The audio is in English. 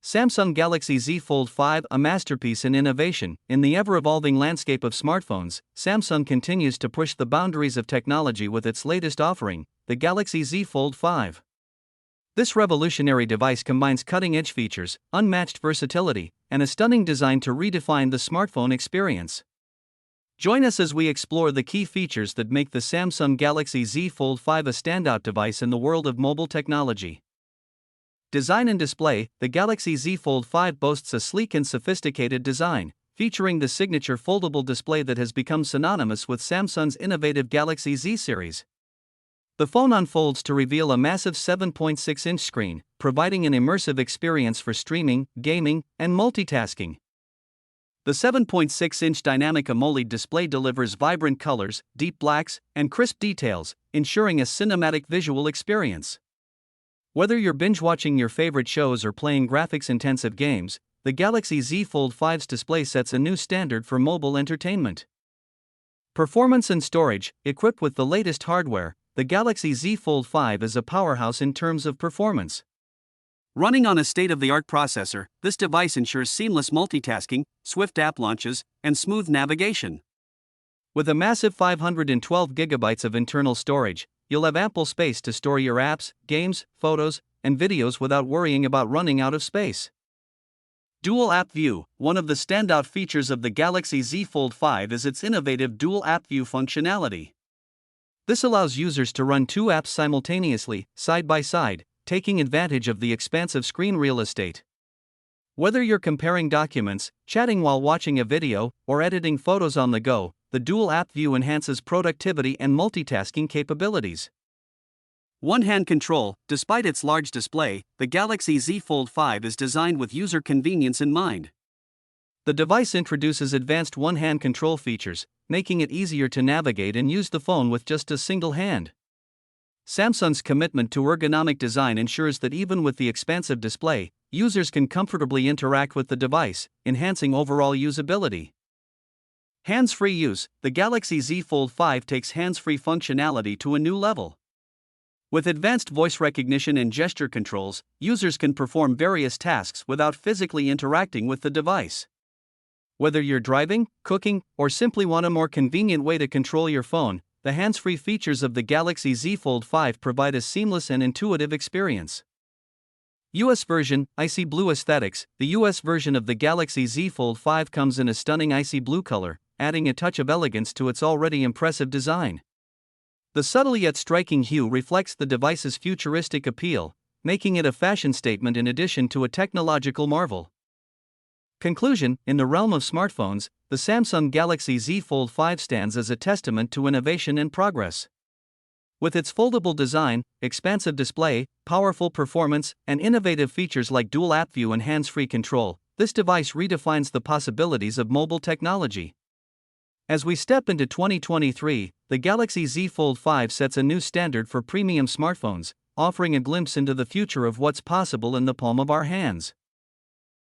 Samsung Galaxy Z Fold 5, a masterpiece in innovation. In the ever-evolving landscape of smartphones, Samsung continues to push the boundaries of technology with its latest offering, the Galaxy Z Fold 5. This revolutionary device combines cutting-edge features, unmatched versatility, and a stunning design to redefine the smartphone experience. Join us as we explore the key features that make the Samsung Galaxy Z Fold 5 a standout device in the world of mobile technology. Design and display. The Galaxy Z Fold 5 boasts a sleek and sophisticated design, featuring the signature foldable display that has become synonymous with Samsung's innovative Galaxy Z series. The phone unfolds to reveal a massive 7.6-inch screen, providing an immersive experience for streaming, gaming, and multitasking. The 7.6-inch dynamic AMOLED display delivers vibrant colors, deep blacks, and crisp details, ensuring a cinematic visual experience. Whether you're binge-watching your favorite shows or playing graphics-intensive games, the Galaxy Z Fold 5's display sets a new standard for mobile entertainment. Performance and storage. Equipped with the latest hardware, the Galaxy Z Fold 5 is a powerhouse in terms of performance. Running on a state-of-the-art processor, this device ensures seamless multitasking, swift app launches, and smooth navigation. With a massive 512GB of internal storage, you'll have ample space to store your apps, games, photos, and videos without worrying about running out of space. Dual App View. One of the standout features of the Galaxy Z Fold 5 is its innovative Dual App View functionality. This allows users to run two apps simultaneously, side by side, taking advantage of the expansive screen real estate. Whether you're comparing documents, chatting while watching a video, or editing photos on the go, the Dual App View enhances productivity and multitasking capabilities. One-hand control. Despite its large display, the Galaxy Z Fold 5 is designed with user convenience in mind. The device introduces advanced one-hand control features, making it easier to navigate and use the phone with just a single hand. Samsung's commitment to ergonomic design ensures that even with the expansive display, users can comfortably interact with the device, enhancing overall usability. Hands-free use. The Galaxy Z Fold 5 takes hands-free functionality to a new level. With advanced voice recognition and gesture controls, users can perform various tasks without physically interacting with the device. Whether you're driving, cooking, or simply want a more convenient way to control your phone, the hands-free features of the Galaxy Z Fold 5 provide a seamless and intuitive experience. US version. Icy blue aesthetics. The US version of the Galaxy Z Fold 5 comes in a stunning icy blue color, adding a touch of elegance to its already impressive design. The subtle yet striking hue reflects the device's futuristic appeal, making it a fashion statement in addition to a technological marvel. Conclusion. In the realm of smartphones, the Samsung Galaxy Z Fold 5 stands as a testament to innovation and progress. With its foldable design, expansive display, powerful performance, and innovative features like Dual App View and hands-free control, this device redefines the possibilities of mobile technology. As we step into 2023, the Galaxy Z Fold 5 sets a new standard for premium smartphones, offering a glimpse into the future of what's possible in the palm of our hands.